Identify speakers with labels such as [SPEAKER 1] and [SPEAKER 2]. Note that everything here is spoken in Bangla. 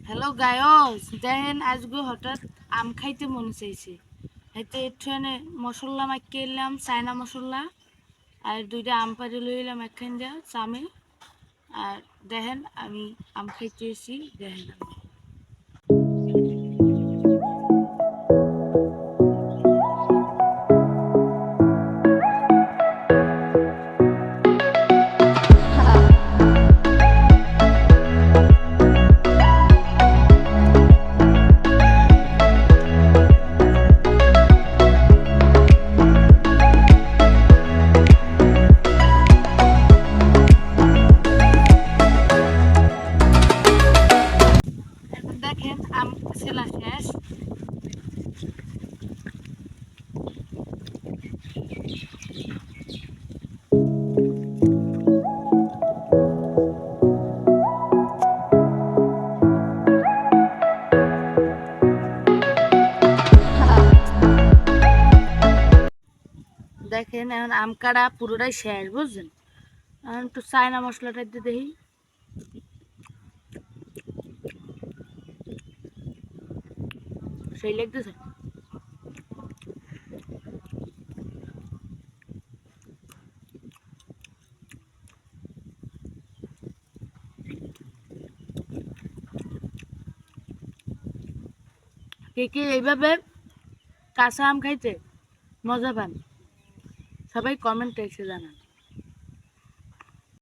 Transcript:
[SPEAKER 1] হ্যালো গায়স, দেখেন আজকে হঠাৎ আম খাইতে মনে চাইছে। হাইতে একটুখানি মশলা মাখিয়ে এলাম, চায়না মশলা, আর দুইটা আম পাড়ে লই এলাম একখান দিয়া চামে। আর দেখেন আমি আম খাইতে এসেছি, দেখেন আমি। এখন দেখেন আম ছেলা শেষ। দেখেন এখন আম কাড়া পুরোটাই শেষ, বুঝছেন? এখন একটু চায়না মশলাটা দিয়ে দেখি। সেই লাগতেছে। কে কে এইভাবে কাঁচা আম খাইতে মজা পান, সবাই কমেন্টে এসে জানান।